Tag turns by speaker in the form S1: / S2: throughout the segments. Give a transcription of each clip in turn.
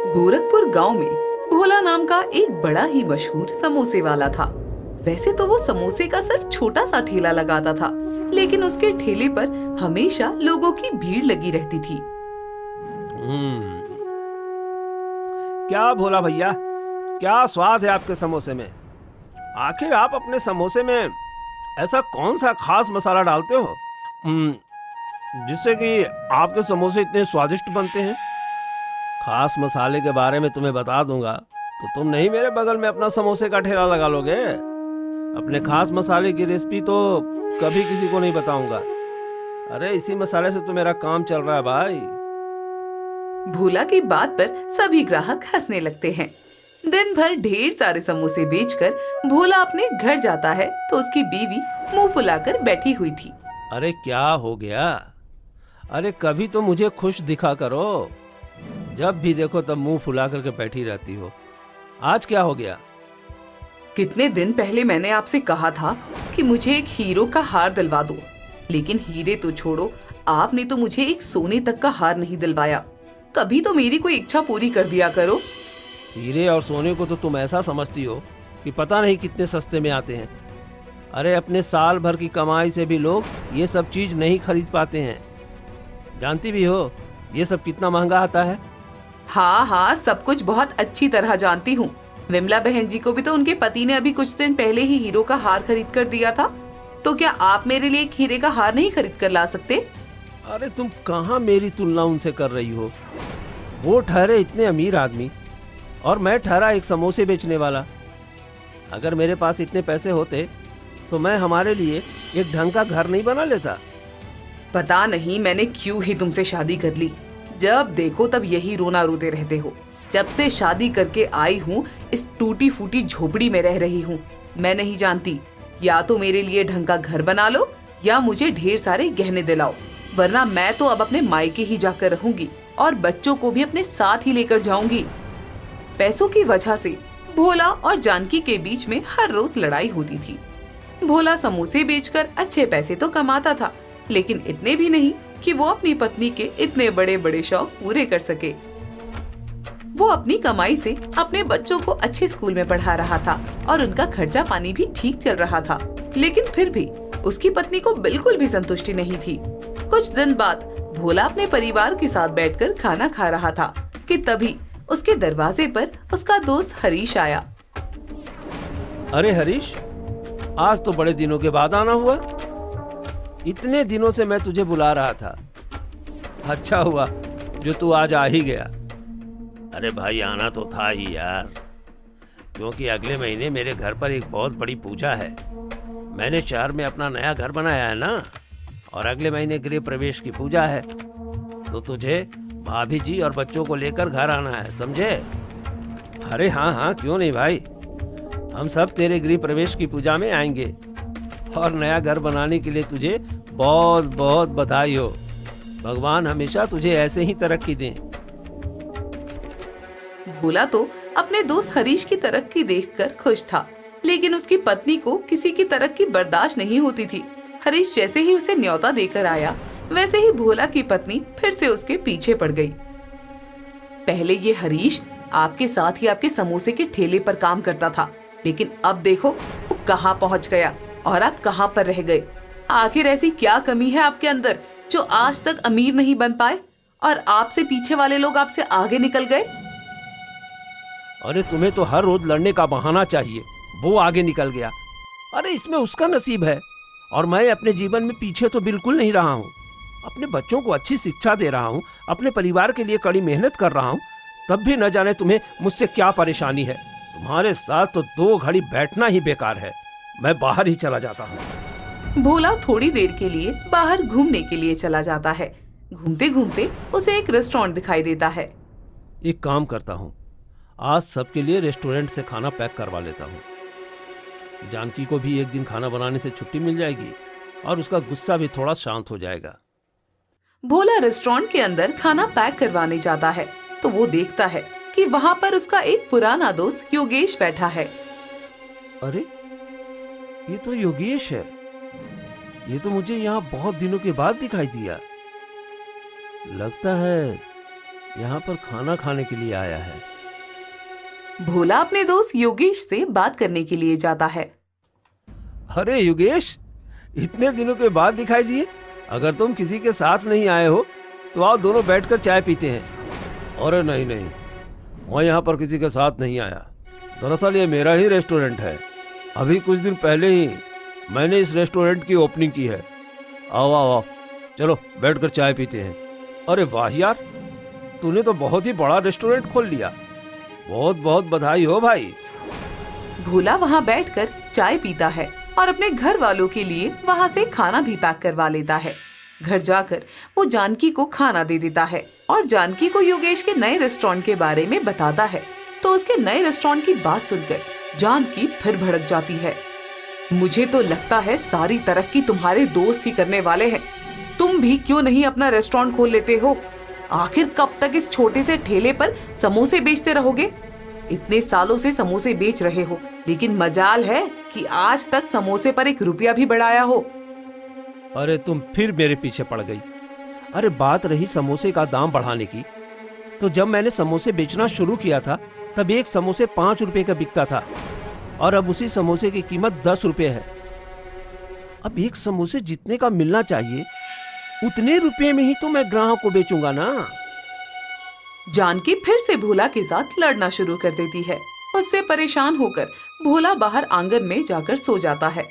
S1: गोरखपुर गांव में भोला नाम का एक बड़ा ही मशहूर समोसे वाला था। वैसे तो वो समोसे का सिर्फ छोटा सा ठेला लगाता था, लेकिन उसके ठेले पर हमेशा लोगों की भीड़ लगी रहती थी।
S2: क्या भोला भैया, क्या स्वाद है आपके समोसे में। आखिर आप अपने समोसे में ऐसा कौन सा खास मसाला डालते हो जिससे कि आपके समोसे इतने स्वादिष्ट बनते हैं। खास मसाले के बारे में तुम्हें बता दूंगा तो तुम नहीं मेरे बगल में अपना समोसे का ठेला लगा लोगे। अपने खास मसाले की रेसिपी तो कभी किसी को नहीं बताऊंगा। अरे इसी मसाले से तो मेरा काम चल रहा है भाई।
S1: भोला की बात पर सभी ग्राहक हंसने लगते हैं। दिन भर ढेर सारे समोसे बेचकर भोला अपने घर जाता है तो उसकी बीवी मुंह फुलाकर बैठी हुई थी।
S2: अरे क्या हो गया? अरे कभी तो मुझे खुश दिखा करो। जब भी देखो तब मुंह फुला करके बैठी रहती हो। आज क्या हो गया?
S1: कितने दिन पहले मैंने आपसे कहा था कि मुझे एक हीरो का हार दिलवा दो, लेकिन हीरे तो छोड़ो, आपने तो मुझे एक सोने तक का हार नहीं दिलवाया। कभी तो मेरी कोई इच्छा पूरी कर दिया करो।
S2: हीरे और सोने को तो तुम ऐसा समझती हो कि पता नहीं कितने सस्ते में आते हैं। अरे अपने साल भर की कमाई से भी लोग ये सब चीज नहीं खरीद पाते हैं। जानती भी हो ये सब कितना महंगा आता है।
S1: हाँ हाँ, सब कुछ बहुत अच्छी तरह जानती हूँ। विमला बहन जी को भी तो उनके पति ने अभी कुछ दिन पहले ही हीरो का हार खरीद कर दिया था। तो क्या आप मेरे लिए एक हीरे का हार नहीं खरीद कर ला सकते?
S2: अरे तुम कहाँ मेरी तुलना उनसे कर रही हो। वो ठहरे इतने अमीर आदमी और मैं ठहरा एक समोसे बेचने वाला। अगर मेरे पास इतने पैसे होते तो मैं हमारे लिए एक ढंग का घर नहीं बना लेता।
S1: पता नहीं मैंने क्यों ही तुमसे शादी कर ली। जब देखो तब यही रोना रोते रहते हो। जब से शादी करके आई हूँ इस टूटी फूटी झोपड़ी में रह रही हूँ। मैं नहीं जानती, या तो मेरे लिए ढंग का घर बना लो या मुझे ढेर सारे गहने दिलाओ, वरना मैं तो अब अपने मायके ही जाकर रहूंगी और बच्चों को भी अपने साथ ही लेकर जाऊंगी। पैसों की वजह से भोला और जानकी के बीच में हर रोज लड़ाई होती थी। भोला समोसे बेचकर अच्छे पैसे तो कमाता था, लेकिन इतने भी नहीं कि वो अपनी पत्नी के इतने बड़े बड़े शौक पूरे कर सके। वो अपनी कमाई से अपने बच्चों को अच्छे स्कूल में पढ़ा रहा था और उनका खर्चा पानी भी ठीक चल रहा था, लेकिन फिर भी उसकी पत्नी को बिल्कुल भी संतुष्टि नहीं थी। कुछ दिन बाद भोला अपने परिवार के साथ बैठकर खाना खा रहा था कि तभी उसके दरवाजे पर उसका दोस्त हरीश आया।
S2: अरे हरीश, आज तो बड़े दिनों के बाद आना हुआ। इतने दिनों से मैं तुझे बुला रहा था। अच्छा हुआ जो तू आज आ ही गया। अरे भाई आना तो था ही यार, क्योंकि अगले महीने मेरे घर पर एक बहुत बड़ी पूजा है। मैंने शहर में अपना नया घर बनाया है ना, और अगले महीने गृह प्रवेश की पूजा है। तो तुझे भाभी जी और बच्चों को लेकर घर आना है, समझे? अरे हाँ हाँ, क्यों नहीं भाई। हम सब तेरे गृह प्रवेश की पूजा में आएंगे और नया घर बनाने के लिए तुझे बहुत बहुत बधाई हो। भगवान हमेशा तुझे ऐसे ही तरक्की दें।
S1: भोला तो अपने दोस्त हरीश की तरक्की देखकर खुश था, लेकिन उसकी पत्नी को किसी की तरक्की बर्दाश्त नहीं होती थी। हरीश जैसे ही उसे न्योता देकर आया, वैसे ही भोला की पत्नी फिर से उसके पीछे पड़ गई। पहले ये हरीश आपके साथ ही आपके समोसे के ठेले पर काम करता था, लेकिन अब देखो वो कहाँ पहुँच गया और आप कहाँ पर रह गए। आखिर ऐसी क्या कमी है आपके अंदर जो आज तक अमीर नहीं बन पाए और आपसे पीछे वाले लोग आपसे आगे निकल गए?
S2: अरे तुम्हें तो हर रोज लड़ने का बहाना चाहिए। वो आगे निकल गया, अरे इसमें उसका नसीब है, और मैं अपने जीवन में पीछे तो बिल्कुल नहीं रहा हूँ। अपने बच्चों को अच्छी शिक्षा दे रहा हूँ, अपने परिवार के लिए कड़ी मेहनत कर रहा हूँ, तब भी न जाने तुम्हें मुझसे क्या परेशानी है। तुम्हारे साथ तो 2 घड़ी बैठना ही बेकार है। मैं बाहर ही चला जाता हूँ।
S1: भोला थोड़ी देर के लिए बाहर घूमने के लिए चला जाता है। घूमते घूमते उसे एक रेस्टोरेंट दिखाई देता है।
S2: एक काम करता हूँ, आज सबके लिए रेस्टोरेंट से खाना पैक करवा लेता हूँ। जानकी को भी एक दिन खाना बनाने से छुट्टी मिल जाएगी और उसका गुस्सा भी थोड़ा शांत हो जाएगा।
S1: भोला रेस्टोरेंट के अंदर खाना पैक करवाने जाता है तो वो देखता है कि वहाँ पर उसका एक पुराना दोस्त योगेश बैठा है।
S2: अरे ये तो योगेश है। ये तो मुझे यहाँ बहुत दिनों के बाद दिखाई दिया। लगता है यहाँ पर खाना खाने के लिए आया है।
S1: भोला अपने दोस्त योगेश से बात करने के लिए जाता है।
S2: अरे योगेश, इतने दिनों के बाद दिखाई दिए। अगर तुम किसी के साथ नहीं आए हो तो आओ दोनों बैठकर चाय पीते हैं। अरे नहीं नहीं, मैं यहाँ पर किसी के साथ नहीं आया। दरअसल ये मेरा ही रेस्टोरेंट है। अभी कुछ दिन पहले ही मैंने इस रेस्टोरेंट की ओपनिंग की है। आओ आओ आओ, चलो बैठकर चाय पीते हैं। अरे वाह यार, तूने तो बहुत ही बड़ा रेस्टोरेंट खोल लिया। बहुत बहुत बधाई हो भाई।
S1: भोला वहाँ बैठकर चाय पीता है और अपने घर वालों के लिए वहाँ से खाना भी पैक करवा लेता है। घर जाकर वो जानकी को खाना दे देता है और जानकी को योगेश के नए रेस्टोरेंट के बारे में बताता है। तो उसके नए रेस्टोरेंट की बात सुनकर जानकी फिर भड़क जाती है। मुझे तो लगता है सारी तरक्की तुम्हारे दोस्त ही करने वाले हैं। तुम भी क्यों नहीं अपना रेस्टोरेंट खोल लेते हो? आखिर कब तक इस छोटे से ठेले पर समोसे बेचते रहोगे? इतने सालों से समोसे बेच रहे हो, लेकिन मजाल है कि आज तक समोसे पर 1 रुपया भी बढ़ाया हो।
S2: अरे तुम फिर मेरे पीछे पड़ गई। अरे बात रही समोसे का दाम बढ़ाने की, तो जब मैंने समोसे बेचना शुरू किया था तब एक समोसे 5 रुपए का बिकता था और अब उसी समोसे की कीमत 10 रुपए है। अब एक समोसे जितने का मिलना चाहिए उतने रुपए में ही तो मैं ग्राहक को बेचूंगा ना।
S1: जानकी फिर से भोला के साथ लड़ना शुरू कर देती है। उससे परेशान होकर भोला बाहर आंगन में जाकर सो जाता है।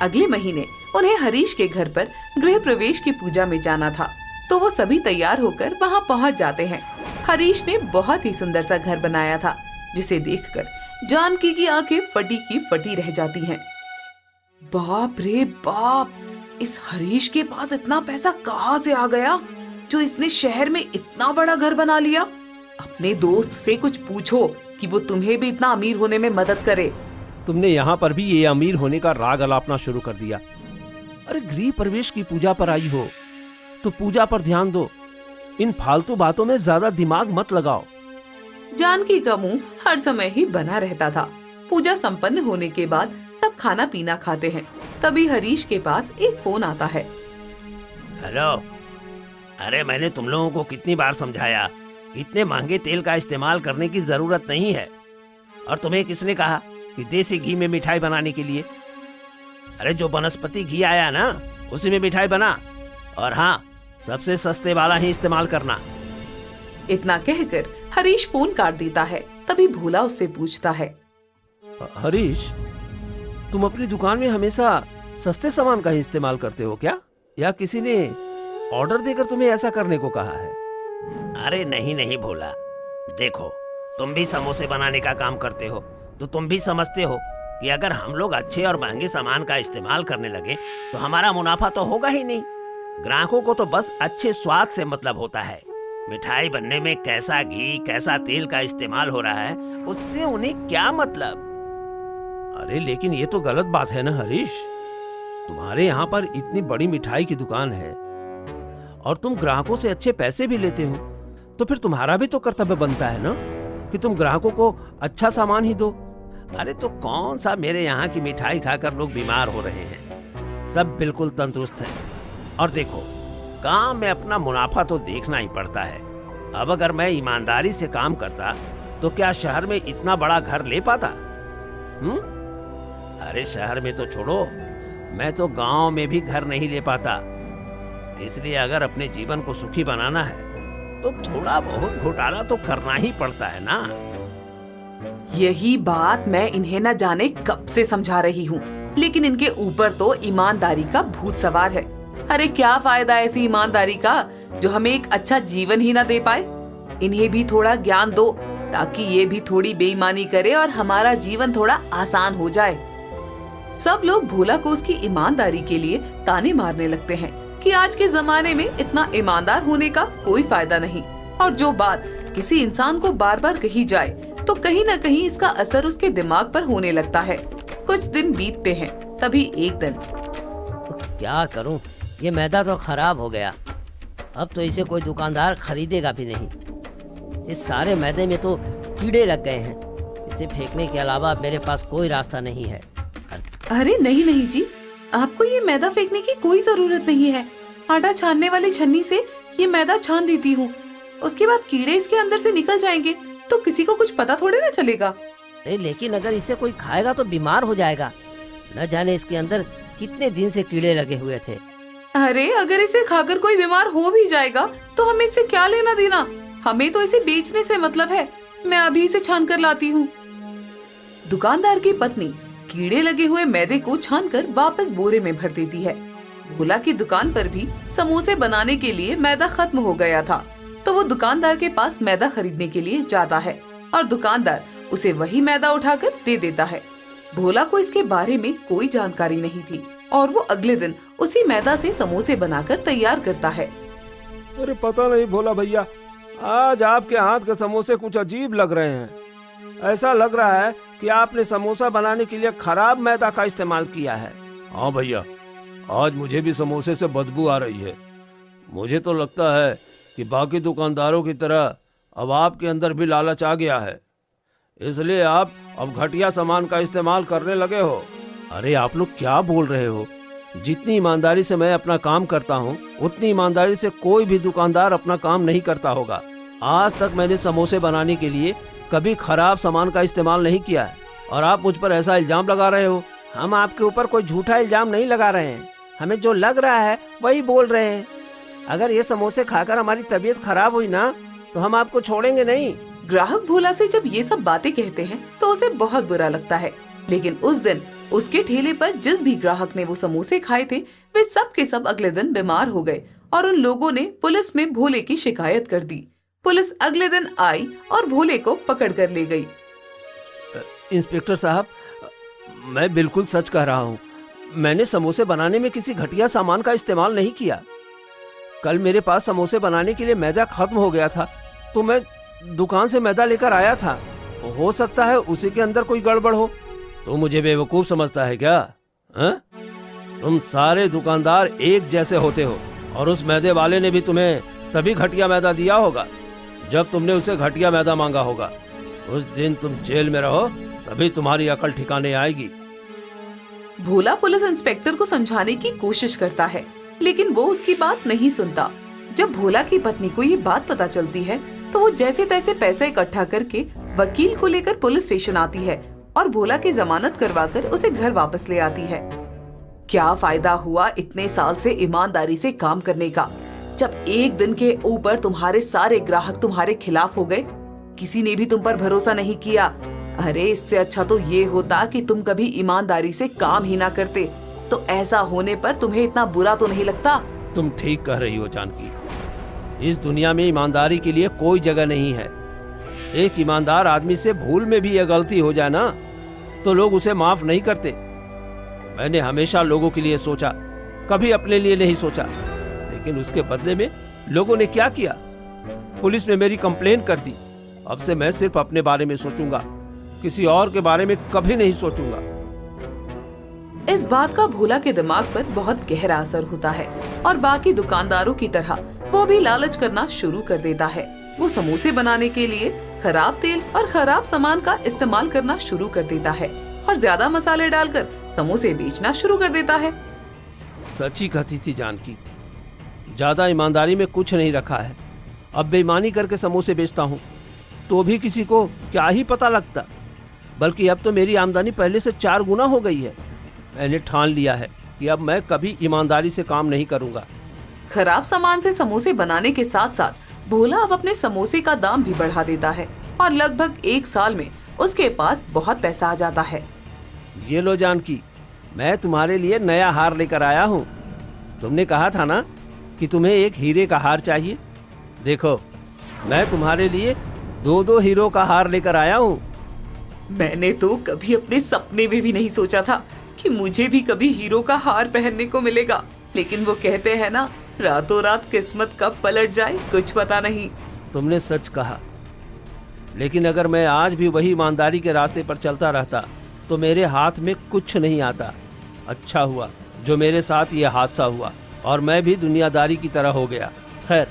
S1: अगले महीने उन्हें हरीश के घर पर गृह प्रवेश की पूजा में जाना था, तो वो सभी तैयार होकर वहां पहुंच जाते हैं। हरीश ने बहुत ही सुंदर सा घर बनाया था, जिसे देखकर जानकी की आंखें फटी की फटी रह जाती हैं। बाप रे बाप, इस हरीश के पास इतना पैसा कहाँ से आ गया जो इसने शहर में इतना बड़ा घर बना लिया? अपने दोस्त से कुछ पूछो कि वो तुम्हें भी इतना अमीर होने में मदद करे।
S2: तुमने यहाँ पर भी ये अमीर होने का राग अलापना शुरू कर दिया। अरे गृह प्रवेश की पूजा पर आई हो तो पूजा पर ध्यान दो। इन फालतू बातों में ज्यादा दिमाग मत लगाओ।
S1: जानकी का मुंह हर समय ही बना रहता था। पूजा संपन्न होने के बाद सब खाना पीना खाते हैं। तभी हरीश के पास एक फोन आता है।
S2: हेलो, अरे मैंने तुम लोगों को कितनी बार समझाया, इतने महंगे तेल का इस्तेमाल करने की जरूरत नहीं है। और तुम्हें किसने कहा कि देसी घी में मिठाई बनाने के लिए? अरे जो वनस्पति घी आया ना, उसी में मिठाई बना। और हाँ, सबसे सस्ते वाला ही इस्तेमाल करना।
S1: इतना कहकर हरीश फोन काट देता है। तभी भोला उससे पूछता है,
S2: हरीश, तुम अपनी दुकान में हमेशा सस्ते सामान का ही इस्तेमाल करते हो क्या, या किसी ने ऑर्डर देकर तुम्हें ऐसा करने को कहा है? अरे नहीं नहीं भोला, देखो तुम भी समोसे बनाने का काम करते हो, तो तुम भी समझते हो कि अगर हम लोग अच्छे और महंगे सामान का इस्तेमाल करने लगे तो हमारा मुनाफा तो होगा ही नहीं। ग्राहकों को तो बस अच्छे स्वाद से मतलब होता है। मिठाई बनने में कैसा घी कैसा तेल का इस्तेमाल हो रहा है उससे उन्हें क्या मतलब। अरे लेकिन ये तो गलत बात है ना हरीश। तुम्हारे यहाँ पर इतनी बड़ी मिठाई की दुकान है और तुम ग्राहकों से अच्छे पैसे भी लेते हो, तो फिर तुम्हारा भी तो कर्तव्य बनता है ना कि तुम ग्राहकों को अच्छा सामान ही दो। अरे तो कौन सा मेरे यहाँ की मिठाई खाकर लोग बीमार हो रहे हैं, सब बिल्कुल तंदुरुस्त हैं। और देखो, काम में अपना मुनाफा तो देखना ही पड़ता है। अब अगर मैं ईमानदारी से काम करता तो क्या शहर में इतना बड़ा घर ले पाता? अरे शहर में तो छोड़ो, मैं तो गांव में भी घर नहीं ले पाता। इसलिए अगर अपने जीवन को सुखी बनाना है तो थोड़ा बहुत घोटाला तो करना ही पड़ता है ना।
S1: यही बात मैं इन्हें न जाने कब से समझा रही हूँ, लेकिन इनके ऊपर तो ईमानदारी का भूत सवार है। अरे क्या फायदा ऐसी ईमानदारी का जो हमें एक अच्छा जीवन ही ना दे पाए। इन्हें भी थोड़ा ज्ञान दो ताकि ये भी थोड़ी बेईमानी करे और हमारा जीवन थोड़ा आसान हो जाए। सब लोग भोला को उसकी ईमानदारी के लिए ताने मारने लगते हैं कि आज के जमाने में इतना ईमानदार होने का कोई फायदा नहीं, और जो बात किसी इंसान को बार बार कही जाए तो कहीं न कहीं इसका असर उसके दिमाग पर होने लगता है। कुछ दिन बीतते हैं, तभी एक दिन
S3: क्या करूं, ये मैदा तो खराब हो गया। अब तो इसे कोई दुकानदार खरीदेगा भी नहीं। इस सारे मैदे में तो कीड़े लग गए हैं। इसे फेंकने के अलावा मेरे पास कोई रास्ता नहीं है।
S1: अरे नहीं नहीं जी, आपको ये मैदा फेंकने की कोई जरूरत नहीं है। आटा छानने वाली छन्नी से ये मैदा छान देती हूँ। उसके बाद कीड़े इसके अंदर से निकल जाएंगे तो किसी को कुछ पता थोड़े ना चलेगा।
S3: अरे लेकिन अगर इसे कोई खाएगा तो बीमार हो जाएगा। न जाने इसके अंदर कितने दिन से कीड़े लगे हुए थे।
S1: अरे अगर इसे खाकर कोई बीमार हो भी जाएगा तो हमें इससे क्या लेना देना, हमें तो इसे बेचने से मतलब है। मैं अभी इसे छान कर लाती हूँ। दुकानदार की पत्नी कीड़े लगे हुए मैदे को छानकर वापस बोरे में भर देती है। भोला की दुकान पर भी समोसे बनाने के लिए मैदा खत्म हो गया था, तो वो दुकानदार के पास मैदा खरीदने के लिए जाता है और दुकानदार उसे वही मैदा उठाकर दे देता है। भोला को इसके बारे में कोई जानकारी नहीं थी और वो अगले दिन उसी मैदा से समोसे बनाकर तैयार करता है।
S2: अरे पता नहीं भोला भैया, आज आपके हाथ के समोसे कुछ अजीब लग रहे हैं। ऐसा लग रहा है कि आपने समोसा बनाने के लिए खराब मैदा का इस्तेमाल किया है। हाँ भैया, आज मुझे भी समोसे से बदबू आ रही है। मुझे तो लगता है कि बाकी दुकानदारों की तरह अब आपके अंदर भी लालच आ गया है, इसलिए आप अब घटिया सामान का इस्तेमाल करने लगे हो। अरे आप लोग क्या बोल रहे हो? जितनी ईमानदारी से मैं अपना काम करता हूँ उतनी ईमानदारी से कोई भी दुकानदार अपना काम नहीं करता होगा। आज तक मैंने समोसे बनाने के लिए कभी खराब सामान का इस्तेमाल नहीं किया है और आप मुझ पर ऐसा इल्जाम लगा रहे हो। हम आपके ऊपर कोई झूठा इल्जाम नहीं लगा रहे हैं, हमें जो लग रहा है वही बोल रहे हैं। अगर ये समोसे खाकर हमारी तबीयत खराब हुई ना तो हम आपको छोड़ेंगे नहीं।
S1: ग्राहक भोला से जब ये सब बातें कहते हैं तो उसे बहुत बुरा लगता है, लेकिन उस दिन उसके ठेले पर जिस भी ग्राहक ने वो समोसे खाए थे वे सब के सब अगले दिन बीमार हो गए और उन लोगों ने पुलिस में भोले की शिकायत कर दी। पुलिस अगले दिन आई और भोले को पकड़ कर ले गई।
S2: इंस्पेक्टर साहब, मैं बिल्कुल सच कह रहा हूँ। मैंने समोसे बनाने में किसी घटिया सामान का इस्तेमाल नहीं किया। कल मेरे पास समोसे बनाने के लिए मैदा खत्म हो गया था तो मैं दुकान से मैदा लेकर आया था। हो सकता है उसी के अंदर कोई गड़बड़ हो। तो मुझे बेवकूफ समझता है क्या? तुम सारे दुकानदार एक जैसे होते हो और उस मैदे वाले ने भी तुम्हें तभी घटिया मैदा दिया होगा जब तुमने उसे घटिया मैदा मांगा होगा। उस दिन तुम जेल में रहो तभी तुम्हारी अकल ठिकाने आएगी।
S1: भोला पुलिस इंस्पेक्टर को समझाने की कोशिश करता है, लेकिन वो उसकी बात नहीं सुनता। जब भोला की पत्नी को ये बात पता चलती है तो वो जैसे तैसे पैसा इकट्ठा करके वकील को लेकर पुलिस स्टेशन आती है और भोला की जमानत करवाकर उसे घर वापस ले आती है। क्या फायदा हुआ इतने साल से ईमानदारी से काम करने का, जब एक दिन के ऊपर तुम्हारे सारे ग्राहक तुम्हारे खिलाफ हो गए। किसी ने भी तुम पर भरोसा नहीं किया। अरे इससे अच्छा तो ये होता कि तुम कभी ईमानदारी से काम ही ना करते, तो ऐसा होने पर तुम्हें इतना बुरा तो नहीं लगता।
S2: तुम ठीक कह रही हो जानकी, इस दुनिया में ईमानदारी के लिए कोई जगह नहीं है। एक ईमानदार आदमी से भूल में भी यह गलती हो जाए ना तो लोग उसे माफ नहीं करते। मैंने हमेशा लोगों के लिए सोचा, कभी अपने लिए नहीं सोचा, लेकिन उसके बदले में लोगों ने क्या किया? पुलिस में मेरी कंप्लेन कर दी। अब से मैं सिर्फ अपने बारे में सोचूंगा, किसी और के बारे में कभी नहीं सोचूंगा।
S1: इस बात का भोला के दिमाग पर बहुत गहरा असर होता है और बाकी दुकानदारों की तरह वो भी लालच करना शुरू कर देता है। वो समोसे बनाने के लिए खराब तेल और खराब सामान का इस्तेमाल करना शुरू कर देता है और ज्यादा मसाले डालकर समोसे बेचना शुरू कर देता है।
S2: सच ही कहती थी जानकी, ज्यादा ईमानदारी में कुछ नहीं रखा है। अब बेईमानी करके समोसे बेचता हूँ तो भी किसी को क्या ही पता लगता, बल्कि अब तो मेरी आमदनी पहले से 4 गुना हो गई है। मैंने ठान लिया है कि अब मैं कभी ईमानदारी से काम नहीं करूँगा।
S1: खराब सामान से समोसे बनाने के साथ साथ भोला अब अपने समोसे का दाम भी बढ़ा देता है और लगभग 1 साल में उसके पास बहुत पैसा आ जाता है।
S2: ये लो जानकी, मैं तुम्हारे लिए नया हार लेकर आया हूँ। तुमने कहा था ना कि तुम्हें एक हीरे का हार चाहिए। देखो, मैं तुम्हारे लिए 2 हीरो का हार लेकर आया हूँ।
S1: मैंने तो कभी अपने सपने में भी नहीं सोचा था कि मुझे भी कभी हीरो का हार पहनने को मिलेगा, लेकिन वो कहते हैं ना, रातों रात किस्मत कब पलट जाए कुछ पता नहीं।
S2: तुमने सच कहा, लेकिन अगर मैं आज भी वही ईमानदारी के रास्ते पर चलता रहता तो मेरे हाथ में कुछ नहीं आता। अच्छा हुआ जो मेरे साथ ये हादसा हुआ और मैं भी दुनियादारी की तरह हो गया। खैर,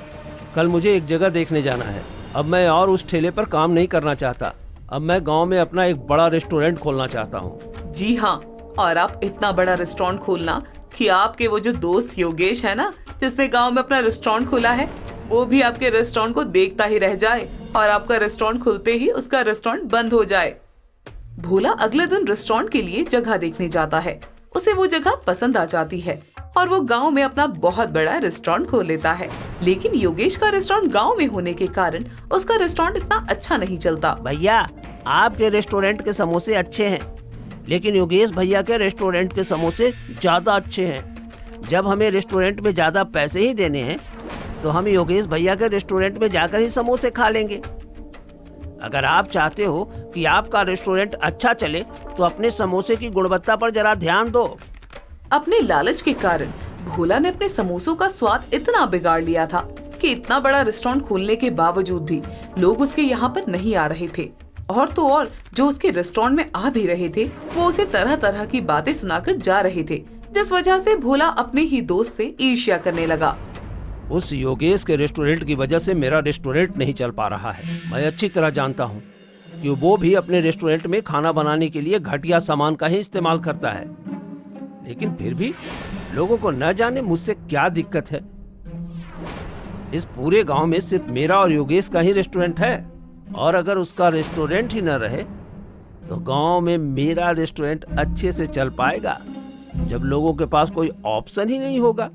S2: कल मुझे एक जगह देखने जाना है। अब मैं और उस ठेले पर काम नहीं करना चाहता। अब मैं गांव में अपना एक बड़ा रेस्टोरेंट खोलना चाहता हूँ।
S1: जी हाँ, और आप इतना बड़ा रेस्टोरेंट खोलना कि आपके वो जो दोस्त योगेश है ना, जिसने गांव में अपना रेस्टोरेंट खोला है, वो भी आपके रेस्टोरेंट को देखता ही रह जाए और आपका रेस्टोरेंट खुलते ही उसका रेस्टोरेंट बंद हो जाए। भोला अगले दिन रेस्टोरेंट के लिए जगह देखने जाता है। उसे वो जगह पसंद आ जाती है और वो गांव में अपना बहुत बड़ा रेस्टोरेंट खोल लेता है। लेकिन योगेश का रेस्टोरेंट गांव में होने के कारण उसका रेस्टोरेंट इतना अच्छा नहीं चलता।
S2: भैया, आपके रेस्टोरेंट के समोसे अच्छे हैं, लेकिन योगेश भैया के रेस्टोरेंट के समोसे ज्यादा अच्छे हैं। जब हमें रेस्टोरेंट में ज्यादा पैसे ही देने हैं तो हम योगेश भैया के रेस्टोरेंट में जाकर ही समोसे खा लेंगे। अगर आप चाहते हो कि आपका रेस्टोरेंट अच्छा चले तो अपने समोसे की गुणवत्ता पर जरा ध्यान दो।
S1: अपने लालच के कारण भोला ने अपने समोसों का स्वाद इतना बिगाड़ लिया था कि इतना बड़ा रेस्टोरेंट खोलने के बावजूद भी लोग उसके यहाँ पर नहीं आ रहे थे। और तो और जो उसके रेस्टोरेंट में आ भी रहे थे वो उसे तरह तरह की बातें सुनाकर जा रहे थे, जिस वजह से भोला अपने ही दोस्त से ईर्ष्या करने लगा।
S2: उस योगेश के रेस्टोरेंट की वजह से मेरा रेस्टोरेंट नहीं चल पा रहा है। मैं अच्छी तरह जानता हूँ कि वो भी अपने रेस्टोरेंट में खाना बनाने के लिए घटिया सामान का ही इस्तेमाल करता है, लेकिन फिर भी लोगों को न जाने मुझसे क्या दिक्कत है। इस पूरे गांव में सिर्फ मेरा और योगेश का ही रेस्टोरेंट है, और अगर उसका रेस्टोरेंट ही न रहे तो गांव में मेरा रेस्टोरेंट अच्छे से चल पाएगा। जब लोगों के पास कोई ऑप्शन ही नहीं होगा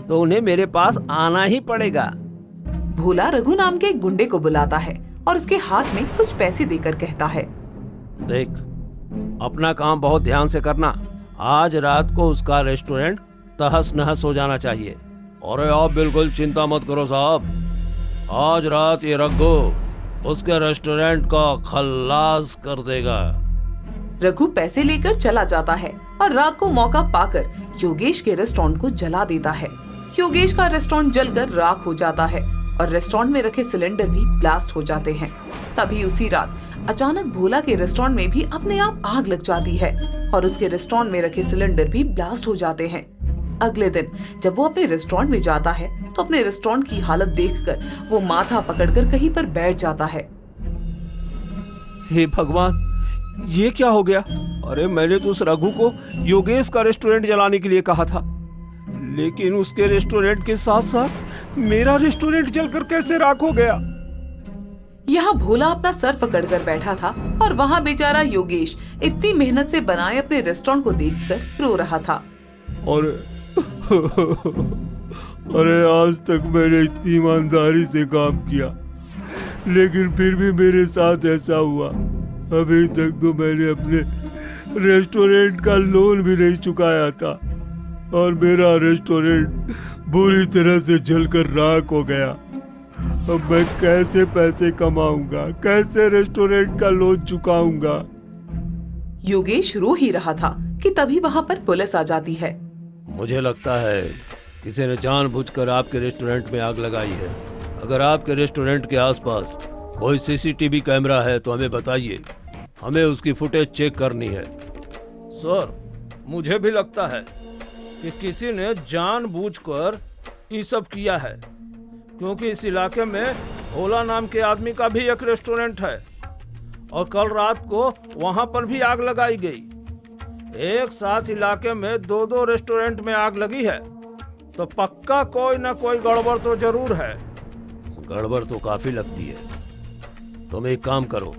S2: तो उन्हें मेरे पास आना ही पड़ेगा।
S1: भोला रघु नाम के एक गुंडे को बुलाता है और उसके हाथ में कुछ पैसे देकर कहता है,
S2: देख, अपना काम बहुत ध्यान से करना। आज रात को उसका रेस्टोरेंट तहस नहस हो जाना चाहिए। और आप बिल्कुल चिंता मत करो साहब, आज रात ये रघु उसके रेस्टोरेंट का खल्लास कर देगा।
S1: रघु पैसे लेकर चला जाता है और रात को मौका पाकर योगेश के रेस्टोरेंट को जला देता है। योगेश का रेस्टोरेंट जलकर राख हो जाता है और रेस्टोरेंट में रखे सिलेंडर भी ब्लास्ट हो जाते हैं। तभी उसी रात अचानक भोला के रेस्टोरेंट में भी अपने आप आग लग जाती है और उसके रेस्टोरेंट में रखे सिलेंडर भी ब्लास्ट हो जाते हैं। अगले दिन जब वो अपने रेस्टोरेंट में जाता है तो अपने रेस्टोरेंट की हालत देखकर वो माथा पकड़कर कहीं पर बैठ जाता है।
S2: हे भगवान, ये क्या हो गया? अरे मैंने तो उस रघु को योगेश का रेस्टोरेंट जलाने के लिए कहा था, लेकिन उसके रेस्टोरेंट के साथ साथ मेरा रेस्टोरेंट जलकर कैसे राख हो गया?
S1: यहाँ भोला अपना सर पकड़कर बैठा था और वहाँ बेचारा योगेश इतनी मेहनत से बनाए अपने रेस्टोरेंट को देखकर रो रहा था।
S4: अरे आज तक मैंने इतनी ईमानदारी से काम किया, लेकिन फिर भी मेरे साथ ऐसा हुआ। अभी तक तो मैंने अपने रेस्टोरेंट का लोन भी नहीं चुकाया था और मेरा रेस्टोरेंट बुरी तरह से जलकर राख हो गया। अब मैं कैसे पैसे कमाऊंगा, कैसे रेस्टोरेंट का लोन चुकाऊंगा?
S1: योगेश रो ही रहा था कि तभी वहाँ पर पुलिस आ जाती है।
S2: मुझे लगता है किसी ने जानबूझकर आपके रेस्टोरेंट में आग लगाई है। अगर आपके रेस्टोरेंट के आसपास कोई सीसीटीवी कैमरा है तो हमें बताइए, हमें उसकी फुटेज चेक करनी है। सर, मुझे भी लगता है कि किसी ने जानबूझकर ये सब किया है, क्योंकि इस इलाके में भोला नाम के आदमी का भी एक रेस्टोरेंट है और कल रात को वहां पर भी आग लगाई गई। एक साथ इलाके में दो दो रेस्टोरेंट में आग लगी है तो पक्का कोई ना कोई गड़बड़ तो जरूर है। गड़बड़ तो काफी लगती है। तुम एक काम करो,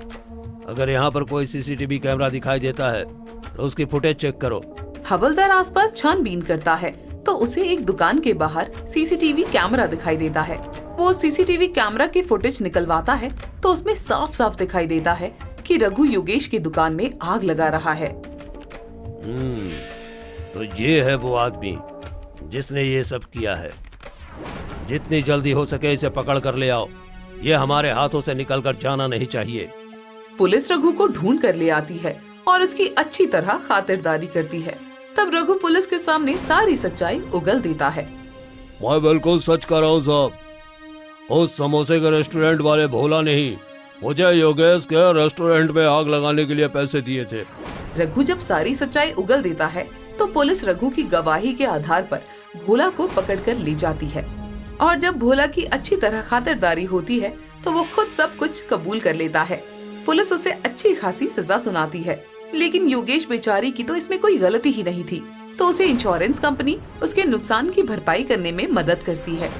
S2: अगर यहाँ पर कोई सीसीटीवी कैमरा दिखाई देता है तो उसकी फुटेज चेक करो।
S1: हवलदार आसपास छानबीन करता है तो उसे एक दुकान के बाहर सीसीटीवी कैमरा दिखाई देता है। वो सीसीटीवी कैमरा की फुटेज निकलवाता है तो उसमें साफ साफ दिखाई देता है कि रघु योगेश की दुकान में आग लगा रहा है।
S2: तो ये है वो आदमी जिसने ये सब किया है। जितनी जल्दी हो सके इसे पकड़ कर ले आओ। ये हमारे हाथों से निकल कर जाना नहीं चाहिए।
S1: पुलिस रघु को ढूंढ कर ले आती है और उसकी अच्छी तरह खातिरदारी करती है। तब रघु पुलिस के सामने सारी सच्चाई उगल देता है।
S2: मैं बिल्कुल सच कह रहा हूँ साहब। उस समोसे के रेस्टोरेंट वाले भोला ने ही मुझे योगेश के रेस्टोरेंट में आग लगाने के लिए पैसे दिए थे।
S1: रघु जब सारी सच्चाई उगल देता है तो पुलिस रघु की गवाही के आधार पर भोला को पकड़कर ले जाती है और जब भोला की अच्छी तरह खातिरदारी होती है तो वो खुद सब कुछ कबूल कर लेता है। पुलिस उसे अच्छी खासी सजा सुनाती है, लेकिन योगेश बेचारी की तो इसमें कोई गलती ही नहीं थी, तो उसे इंश्योरेंस कंपनी उसके नुकसान की भरपाई करने में मदद करती है।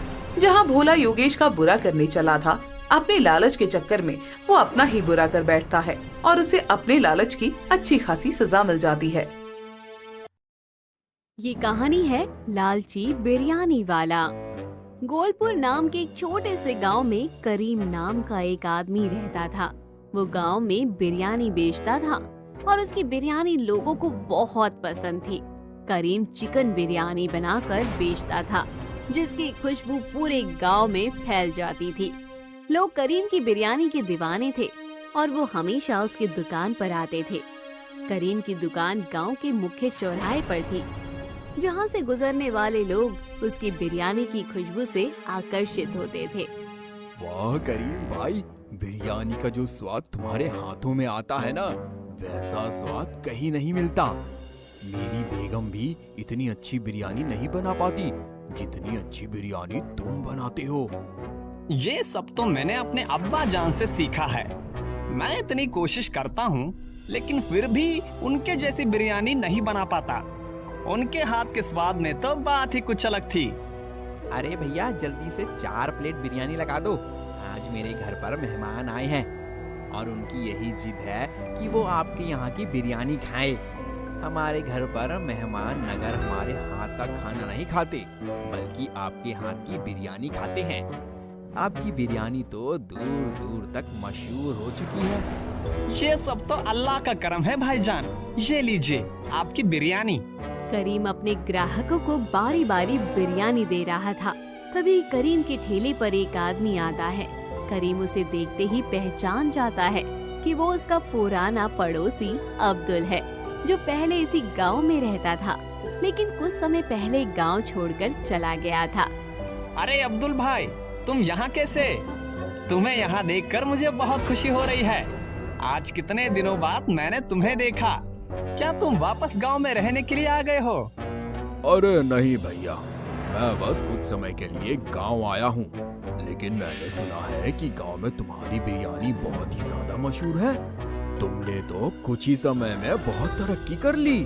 S1: जहाँ भोला योगेश का बुरा करने चला था, अपने लालच के चक्कर में वो अपना ही बुरा कर बैठता है और उसे अपने लालच की अच्छी खासी सजा मिल जाती है।
S5: ये कहानी है लालची बिरयानी वाला। गोलपुर नाम के एक छोटे से गांव में करीम नाम का एक आदमी रहता था। वो गांव में बिरयानी बेचता था और उसकी बिरयानी लोगों को बहुत पसंद थी। करीम चिकन बिरयानी बनाकर बेचता था, जिसकी खुशबू पूरे गांव में फैल जाती थी। लोग करीम की बिरयानी के दीवाने थे और वो हमेशा उसकी दुकान पर आते थे। करीम की दुकान गांव के मुख्य चौराहे पर थी, जहां से गुजरने वाले लोग उसकी बिरयानी की खुशबू से आकर्षित होते थे।
S6: वाह करीम भाई, बिरयानी का जो स्वाद तुम्हारे हाथों में आता है ना, वैसा स्वाद कहीं नहीं मिलता। मेरी बेगम भी इतनी अच्छी बिरयानी नहीं बना पाती जितनी अच्छी बिरयानी तुम बनाते हो।
S7: ये सब तो मैंने अपने अब्बा जान से सीखा है। मैं इतनी कोशिश करता हूँ, लेकिन फिर भी उनके जैसी बिरयानी नहीं बना पाता। उनके हाथ के स्वाद में तो बात ही कुछ अलग थी।
S6: अरे भैया जल्दी से 4 प्लेट बिरयानी लगा दो। आज मेरे घर पर मेहमान आए हैं और उनकी यही जिद है कि वो आपके यहाँ की बिरयानी खाएं। हमारे घर पर मेहमान नगर हमारे हाथ का खाना नहीं खाते, बल्कि आपके हाथ की बिरयानी खाते हैं। आपकी बिरयानी तो दूर दूर तक मशहूर हो चुकी है।
S7: ये सब तो अल्लाह का करम है भाईजान। ये लीजिए आपकी बिरयानी।
S5: करीम अपने ग्राहकों को बारी बारी बिरयानी दे रहा था। तभी करीम के ठेले पर एक आदमी आता है। करीम उसे देखते ही पहचान जाता है कि वो उसका पुराना पड़ोसी अब्दुल है, जो पहले इसी गांव में रहता था, लेकिन कुछ समय पहले गांव छोड़कर चला गया था।
S7: अरे अब्दुल भाई, तुम यहाँ कैसे? तुम्हें यहाँ देखकर मुझे बहुत खुशी हो रही है। आज कितने दिनों बाद मैंने तुम्हें देखा। क्या तुम वापस गांव में रहने के लिए आ गए हो?
S6: अरे नहीं भैया, मैं बस कुछ समय के लिए गांव आया हूँ। लेकिन मैंने सुना है कि गांव में तुम्हारी बिरयानी बहुत ही ज्यादा मशहूर है। तुमने तो कुछ ही समय में बहुत तरक्की कर ली।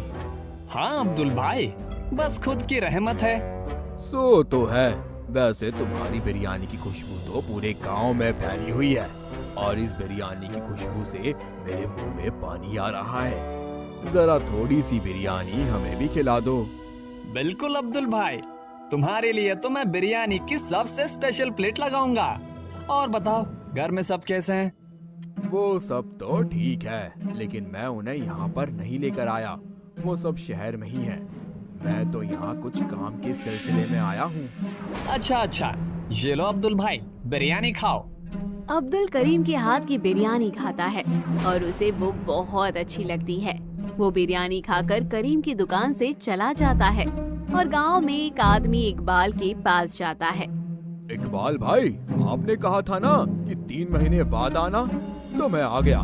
S7: हाँ अब्दुल भाई, बस खुद की रहमत है।
S6: सो तो है। वैसे तुम्हारी बिरयानी की खुशबू तो पूरे गांव में फैली हुई है और इस बिरयानी की खुशबू से मेरे मुंह में पानी आ रहा है। जरा थोड़ी सी बिरयानी हमें भी खिला दो।
S7: बिल्कुल अब्दुल भाई, तुम्हारे लिए तो मैं बिरयानी की सबसे स्पेशल प्लेट लगाऊंगा। और बताओ, घर में सब कैसे हैं?
S6: वो सब तो ठीक है, लेकिन मैं उन्हें यहाँ पर नहीं लेकर आया। वो सब शहर में ही हैं। मैं तो यहाँ कुछ काम के सिलसिले में आया हूँ।
S7: अच्छा, ये लो अब्दुल भाई, बिरयानी खाओ।
S5: अब्दुल करीम के हाथ की बिरयानी खाता है और उसे वो बहुत अच्छी लगती है। वो बिरयानी खाकर करीम की दुकान से चला जाता है और गांव में एक आदमी इकबाल के पास जाता है।
S6: इकबाल भाई, आपने कहा था ना कि 3 महीने बाद आना, तो मैं आ गया।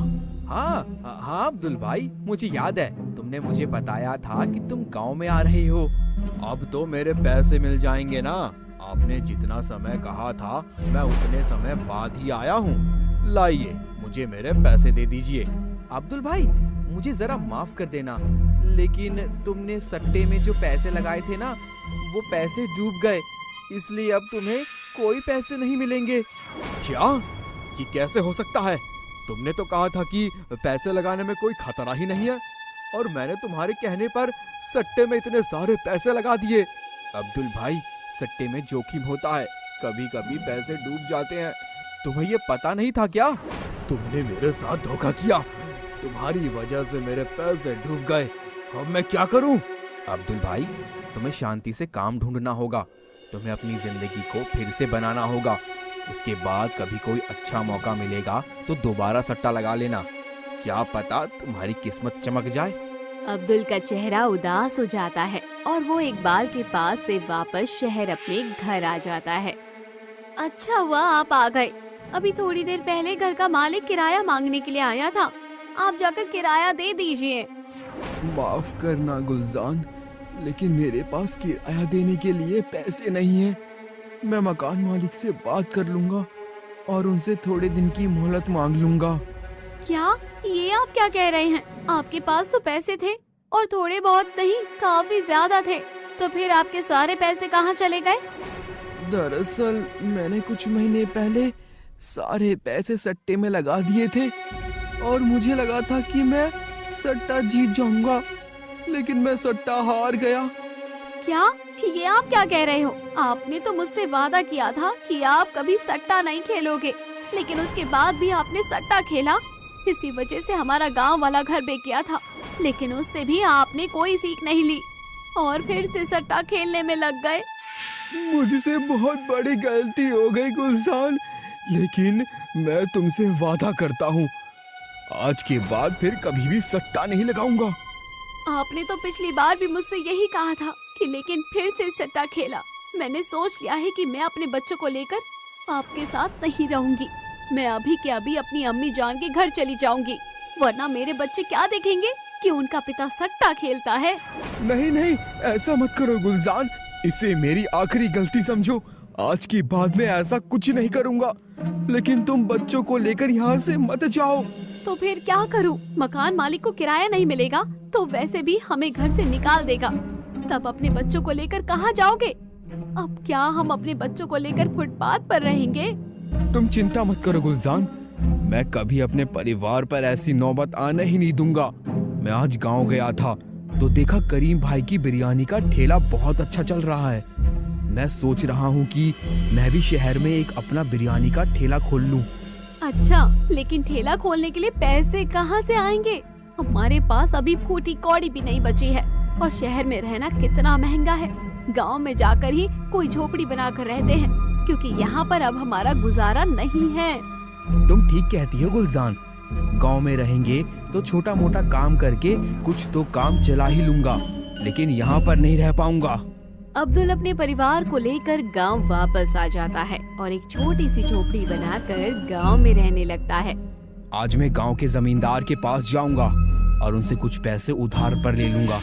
S6: हाँ अब्दुल भाई, मुझे याद है, तुमने मुझे बताया था कि तुम गांव में आ रहे हो। अब तो मेरे पैसे मिल जाएंगे ना? आपने जितना समय कहा था मैं उतने समय बाद ही आया हूँ। लाइए, मुझे मेरे पैसे दे दीजिए।
S8: अब्दुल भाई, मुझे जरा माफ कर देना, लेकिन तुमने सट्टे में जो पैसे लगाए थे ना, वो पैसे डूब गए, इसलिए अब तुम्हें कोई पैसे नहीं मिलेंगे।
S6: क्या? ये कैसे हो सकता है? तुमने तो कहा था कि पैसे लगाने में कोई खतरा ही नहीं है, और मैंने तुम्हारे कहने पर सट्टे में इतने सारे पैसे लगा दिए।
S8: अब्दुल भाई, सट्टे में जोखिम होता है, कभी कभी पैसे डूब जाते हैं। तुम्हें ये पता नहीं था क्या?
S6: तुमने मेरे साथ धोखा किया। तुम्हारी वजह से मेरे पैसे डूब गए। अब मैं क्या करूं?
S8: अब्दुल भाई, तुम्हें शांति से काम ढूंढना होगा। तुम्हें अपनी जिंदगी को फिर से बनाना होगा। इसके बाद कभी कोई अच्छा मौका मिलेगा तो दोबारा सट्टा लगा लेना। क्या पता तुम्हारी किस्मत चमक जाए।
S5: अब्दुल का चेहरा उदास हो जाता है और वो इकबाल के पास से वापस शहर अपने घर आ जाता है। अच्छा हुआ आप आ गए। अभी थोड़ी देर पहले घर का मालिक किराया मांगने के लिए आया था। आप जाकर किराया दे दीजिए।
S4: माफ करना गुलजान, लेकिन मेरे पास किराया देने के लिए पैसे नहीं है। मैं मकान मालिक से बात कर लूंगा और उनसे थोड़े दिन की मोहलत मांग लूंगा।
S5: क्या? ये आप क्या कह रहे हैं? आपके पास तो पैसे थे, और थोड़े बहुत नहीं, काफी ज्यादा थे। तो फिर आपके सारे पैसे कहाँ चले गए?
S8: दरअसल मैंने कुछ महीने पहले सारे पैसे सट्टे में लगा दिए थे और मुझे लगा था कि मैं सट्टा जीत जाऊंगा, लेकिन मैं सट्टा हार गया।
S5: क्या ये आप क्या कह रहे हो? आपने तो मुझसे वादा किया था कि आप कभी सट्टा नहीं खेलोगे, लेकिन उसके बाद भी आपने सट्टा खेला। इसी वजह से हमारा गांव वाला घर बेच गया था, लेकिन उससे भी आपने कोई सीख नहीं ली और फिर से सट्टा खेलने में लग गए।
S8: मुझसे बहुत बड़ी गलती हो गई गुलसान, लेकिन मैं तुमसे वादा करता हूँ आज के बाद फिर कभी भी सट्टा नहीं लगाऊंगा।
S5: आपने तो पिछली बार भी मुझसे यही कहा था कि लेकिन फिर से सट्टा खेला। मैंने सोच लिया है कि मैं अपने बच्चों को लेकर आपके साथ नहीं रहूंगी। मैं अभी के अभी अपनी अम्मी जान के घर चली जाऊंगी, वरना मेरे बच्चे क्या देखेंगे कि उनका पिता सट्टा खेलता है।
S8: नहीं नहीं, ऐसा मत करो गुलजान, इसे मेरी आखिरी गलती समझो। आज के बाद मैं ऐसा कुछ नहीं करूंगा, लेकिन तुम बच्चों को लेकर यहाँ से मत जाओ।
S5: तो फिर क्या करूं? मकान मालिक को किराया नहीं मिलेगा तो वैसे भी हमें घर से निकाल देगा। तब अपने बच्चों को लेकर कहाँ जाओगे? अब क्या हम अपने बच्चों को लेकर फुटपाथ पर रहेंगे?
S8: तुम चिंता मत करो गुलजान, मैं कभी अपने परिवार पर ऐसी नौबत आने ही नहीं दूंगा। मैं आज गांव गया था तो देखा करीम भाई की बिरयानी का ठेला बहुत अच्छा चल रहा है। मैं सोच रहा हूँ कि मैं भी शहर में एक अपना बिरयानी का ठेला खोल लूँ।
S5: अच्छा, लेकिन ठेला खोलने के लिए पैसे कहाँ से आएंगे? हमारे पास अभी फूटी कौड़ी भी नहीं बची है और शहर में रहना कितना महंगा है। गांव में जाकर ही कोई झोपड़ी बनाकर रहते हैं, क्योंकि यहाँ पर अब हमारा गुजारा नहीं है।
S8: तुम ठीक कहती हो गुलजान, गांव में रहेंगे तो छोटा मोटा काम करके कुछ तो काम चला ही लूंगा, लेकिन यहाँ पर नहीं रह पाऊंगा।
S5: अब्दुल अपने परिवार को लेकर गांव वापस आ जाता है और एक छोटी सी झोपड़ी बनाकर गांव में रहने लगता है।
S8: आज मैं गांव के जमींदार के पास जाऊंगा और उनसे कुछ पैसे उधार पर ले लूंगा।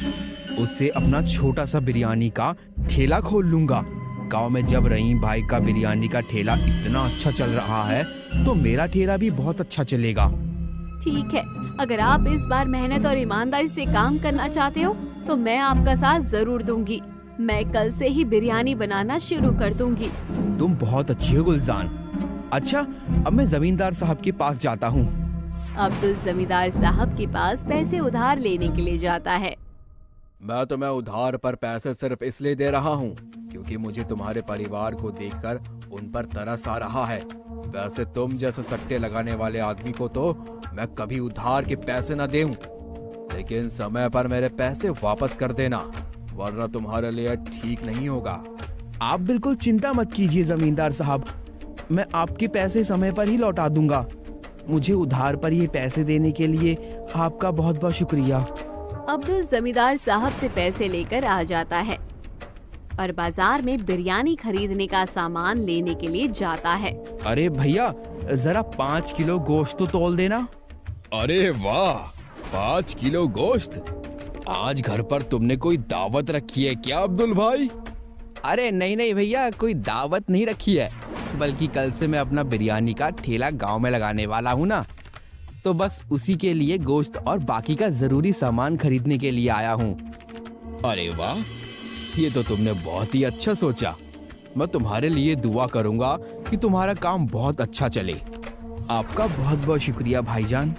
S8: उससे अपना छोटा सा बिरयानी का ठेला खोल लूंगा। गांव में जब रहीम भाई का बिरयानी का ठेला इतना अच्छा चल रहा है तो मेरा ठेला भी बहुत अच्छा चलेगा।
S5: ठीक है, अगर आप इस बार मेहनत और ईमानदारी से काम करना चाहते हो तो मैं आपका साथ जरूर दूंगी। मैं कल से ही बिरयानी बनाना शुरू कर दूंगी।
S8: तुम बहुत अच्छी हो गुलजान। अच्छा, अब मैं जमींदार साहब के पास जाता हूँ।
S5: अब्दुल जमींदार साहब के पास पैसे उधार लेने के लिए जाता है।
S8: मैं तुम्हें उधार पर पैसे सिर्फ इसलिए दे रहा हूँ क्योंकि मुझे तुम्हारे परिवार को देखकर उन पर तरस आ रहा है। वैसे तुम जैसे सट्टे लगाने वाले आदमी को तो मैं कभी उधार के पैसे न दूं, लेकिन समय पर मेरे पैसे वापस कर देना, वरना तुम्हारे लिए ठीक नहीं होगा। आप बिल्कुल चिंता मत कीजिए जमींदार साहब, मैं आपके पैसे समय पर ही लौटा दूंगा। मुझे उधार पर ये पैसे देने के लिए आपका बहुत बहुत शुक्रिया।
S5: अब्दुल जमींदार साहब से पैसे लेकर आ जाता है और बाजार में बिरयानी खरीदने का सामान लेने के लिए जाता है।
S8: अरे भैया, जरा 5 किलो गोश्त तो तौल देना। अरे वाह, 5 किलो गोश्त! आज घर पर तुमने कोई दावत रखी है क्या अब्दुल भाई? अरे नहीं नहीं भैया, कोई दावत नहीं रखी है, बल्कि कल से मैं अपना बिरयानी का ठेला गांव में लगाने वाला हूँ ना, तो बस उसी के लिए गोश्त और बाकी का जरूरी सामान खरीदने के लिए आया हूँ। अरे वाह, ये तो तुमने बहुत ही अच्छा सोचा। मैं तुम्हारे लिए दुआ करूंगा कि तुम्हारा काम बहुत अच्छा चले। आपका बहुत बहुत शुक्रिया भाईजान।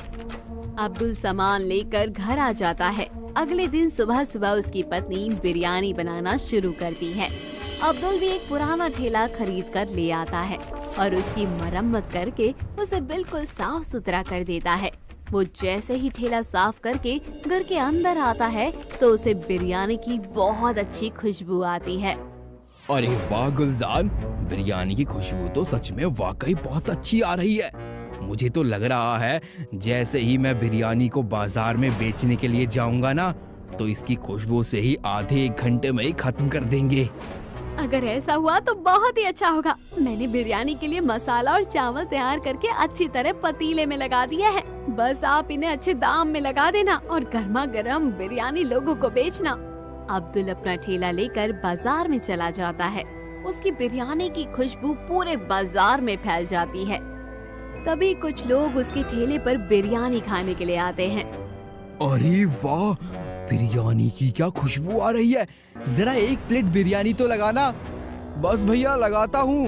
S5: अब्दुल सामान लेकर घर आ जाता है। अगले दिन सुबह सुबह उसकी पत्नी बिरयानी बनाना शुरू करती है। अब्दुल भी एक पुराना ठेला खरीद कर ले आता है और उसकी मरम्मत करके उसे बिल्कुल साफ सुथरा कर देता है। वो जैसे ही ठेला साफ करके घर के अंदर आता है तो उसे बिरयानी की बहुत अच्छी खुशबू आती है।
S8: अरे वाह गुलजान, बिरयानी की खुशबू तो सच में वाकई बहुत अच्छी आ रही है। मुझे तो लग रहा है जैसे ही मैं बिरयानी को बाजार में बेचने के लिए जाऊंगा ना, तो इसकी खुशबू से ही आधे 1 घंटे में ही खत्म कर देंगे।
S5: अगर ऐसा हुआ तो बहुत ही अच्छा होगा। मैंने बिरयानी के लिए मसाला और चावल तैयार करके अच्छी तरह पतीले में लगा दिया है। बस आप इन्हें अच्छे दाम में लगा देना और गर्मा गर्म बिरयानी लोगों को बेचना। अब्दुल अपना ठेला लेकर बाजार में चला जाता है। उसकी बिरयानी की खुशबू पूरे बाजार में फैल जाती है। तभी कुछ लोग उसके ठेले पर बिरयानी खाने के लिए आते हैं।
S8: अरे वाह, बिरयानी की क्या खुशबू आ रही है। जरा 1 प्लेट बिरयानी तो लगाना। बस भैया लगाता हूँ।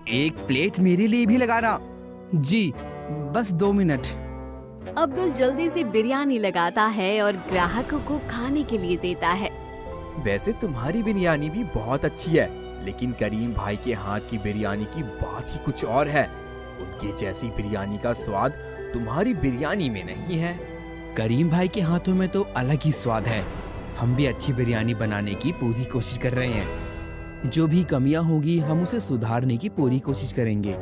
S8: एक प्लेट मेरे लिए भी लगाना। जी, बस 2 मिनट।
S5: अब्दुल जल्दी से बिरयानी लगाता है और ग्राहकों को खाने के लिए देता है।
S8: वैसे तुम्हारी बिरयानी भी बहुत अच्छी है, लेकिन करीम भाई के हाथ की बिरयानी की बात ही कुछ और है। उनके जैसी बिरयानी का स्वाद तुम्हारी बिरयानी में नहीं है। करीम भाई के हाथों में तो अलग ही स्वाद है। हम भी अच्छी बिरयानी बनाने की पूरी कोशिश कर रहे हैं। जो भी कमियां होगी हम उसे सुधारने की पूरी कोशिश करेंगे।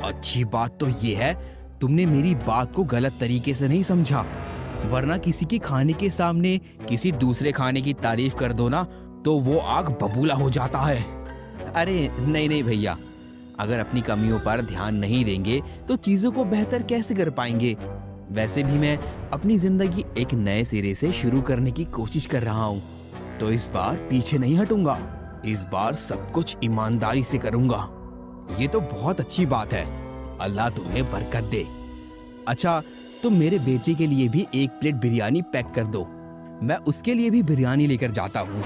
S8: अच्छी बात तो ये है तुमने मेरी बात को गलत तरीके से नहीं समझा, वरना किसी के खाने के सामने किसी दूसरे खाने की तारीफ कर दो ना तो वो आग बबूला हो जाता है। अरे नहीं भैया, अगर अपनी कमियों पर ध्यान नहीं देंगे तो चीजों को बेहतर कैसे कर पाएंगे। वैसे भी मैं अपनी जिंदगी एक नए सिरे से शुरू करने की कोशिश कर रहा हूँ, तो इस बार पीछे नहीं हटूंगा। इस बार सब कुछ ईमानदारी से करूंगा। ये तो बहुत अच्छी बात है, अल्लाह तुम्हें बरकत दे। अच्छा, तुम मेरे बेटे के लिए भी 1 प्लेट बिरयानी पैक कर दो, मैं उसके लिए भी बिरयानी लेकर जाता हूँ।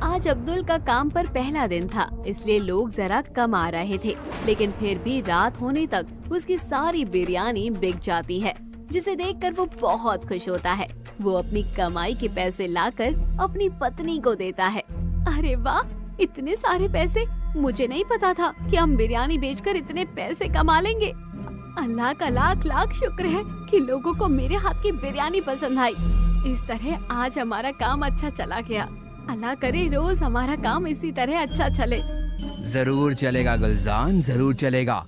S5: आज अब्दुल का काम पर पहला दिन था, इसलिए लोग जरा कम आ रहे थे, लेकिन फिर भी रात होने तक उसकी सारी बिरयानी बिक जाती है, जिसे देखकर वो बहुत खुश होता है। वो अपनी कमाई के पैसे लाकर अपनी पत्नी को देता है। अरे वाह, इतने सारे पैसे! मुझे नहीं पता था कि हम बिरयानी बेचकर इतने पैसे कमा लेंगे। अल्लाह का लाख लाख शुक्र है कि लोगों को मेरे हाथ की बिरयानी पसंद आई। इस तरह आज हमारा काम अच्छा चला गया। अल्लाह करे रोज हमारा काम इसी तरह अच्छा चले।
S8: जरूर चलेगा गुलजान, जरूर चलेगा।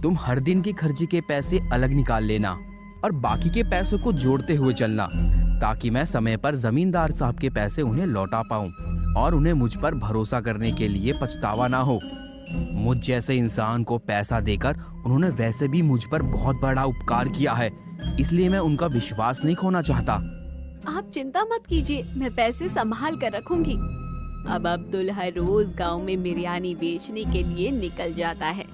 S8: तुम हर दिन के खर्चे के पैसे अलग निकाल लेना और बाकी के पैसों को जोड़ते हुए चलना, ताकि मैं समय पर जमींदार साहब के पैसे उन्हें लौटा पाऊं और उन्हें मुझ पर भरोसा करने के लिए पछतावा ना हो। मुझ जैसे इंसान को पैसा देकर उन्होंने वैसे भी मुझ पर बहुत बड़ा उपकार किया है, इसलिए मैं उनका विश्वास नहीं खोना चाहता।
S5: आप चिंता मत कीजिए, मैं पैसे संभाल कर रखूंगी। अब अब्दुल हर रोज गांव में बिरयानी बेचने के लिए निकल जाता है।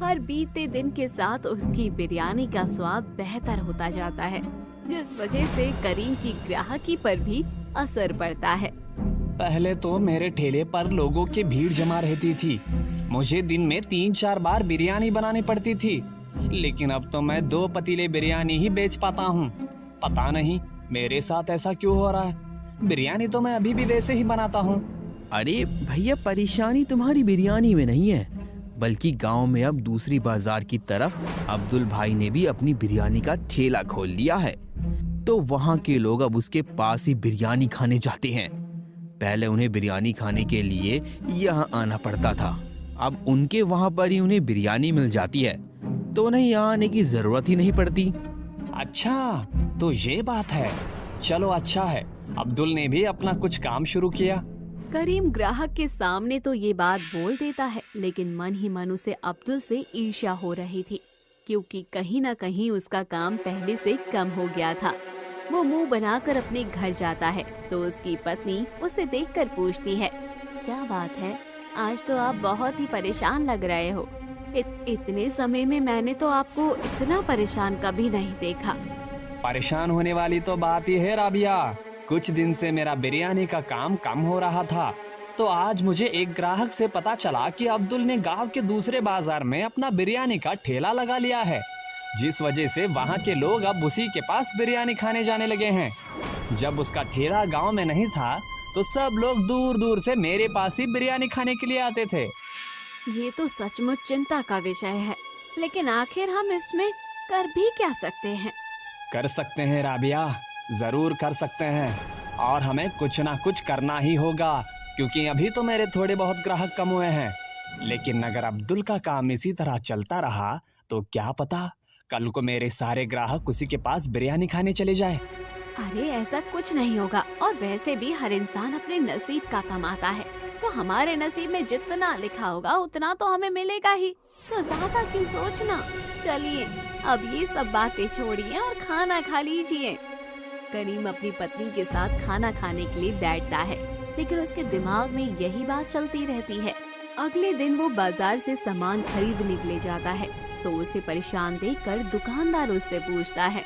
S5: हर बीते दिन के साथ उसकी बिरयानी का स्वाद बेहतर होता जाता है, जिस वजह से करीम की ग्राहकी पर भी असर पड़ता है।
S7: पहले तो मेरे ठेले पर लोगों की भीड़ जमा रहती थी। मुझे दिन में 3-4 बार बिरयानी बनानी पड़ती थी, लेकिन अब तो मैं 2 पतीले बिरयानी ही बेच पाता हूँ। पता नहीं मेरे साथ ऐसा क्यों हो रहा है। बिरयानी तो मैं अभी भी वैसे ही बनाता हूँ।
S8: अरे भैया, परेशानी तुम्हारी बिरयानी में नहीं है, बल्कि गांव में अब दूसरी बाजार की तरफ अब्दुल भाई ने भी अपनी बिरयानी का ठेला खोल लिया है, तो वहाँ के लोग अब उसके पास ही बिरयानी खाने जाते हैं। पहले उन्हें बिरयानी खाने के लिए यहाँ आना पड़ता था, अब उनके वहाँ पर ही उन्हें बिरयानी मिल जाती है, तो उन्हें यहाँ आने की जरूरत ही नहीं पड़ती।
S7: अच्छा, तो ये बात है। चलो अच्छा है, अब्दुल ने भी अपना कुछ काम शुरू किया।
S5: करीम ग्राहक के सामने तो ये बात बोल देता है, लेकिन मन ही मन उसे अब्दुल से ईर्ष्या हो रही थी, क्योंकि कहीं न कहीं उसका काम पहले से कम हो गया था। वो मुंह बनाकर अपने घर जाता है, तो उसकी पत्नी उसे देखकर पूछती है, क्या बात है, आज तो आप बहुत ही परेशान लग रहे हो। इतने समय में मैंने तो आपको इतना परेशान कभी नहीं देखा।
S7: परेशान होने वाली तो बात ही है राबिया। कुछ दिन से मेरा बिरयानी का काम कम हो रहा था, तो आज मुझे एक ग्राहक से पता चला कि अब्दुल ने गांव के दूसरे बाजार में अपना बिरयानी का ठेला लगा लिया है, जिस वजह से वहां के लोग अब उसी के पास बिरयानी खाने जाने लगे हैं। जब उसका ठेला गांव में नहीं था तो सब लोग दूर दूर से मेरे पास ही बिरयानी खाने के लिए आते थे।
S5: ये तो सचमुच चिंता का विषय है, लेकिन आखिर हम इसमें कर भी क्या सकते हैं?
S7: कर सकते हैं राबिया, जरूर कर सकते हैं, और हमें कुछ ना कुछ करना ही होगा, क्योंकि अभी तो मेरे थोड़े बहुत ग्राहक कम हुए हैं। लेकिन अगर अब्दुल का काम इसी तरह चलता रहा तो क्या पता कल को मेरे सारे ग्राहक उसी के पास बिरयानी खाने चले जाए।
S5: अरे ऐसा कुछ नहीं होगा, और वैसे भी हर इंसान अपने नसीब का कमाता है, तो हमारे नसीब में जितना लिखा होगा उतना तो हमें मिलेगा ही, तो ज्यादा क्यों सोचना। चलिए अब ये सब बातें छोड़िए और खाना खा लीजिए। करीम अपनी पत्नी के साथ खाना खाने के लिए बैठता है, लेकिन उसके दिमाग में यही बात चलती रहती है। अगले दिन वो बाजार से सामान खरीदने के लिए जाता है, तो उसे परेशान देखकर दुकानदार उससे पूछता है,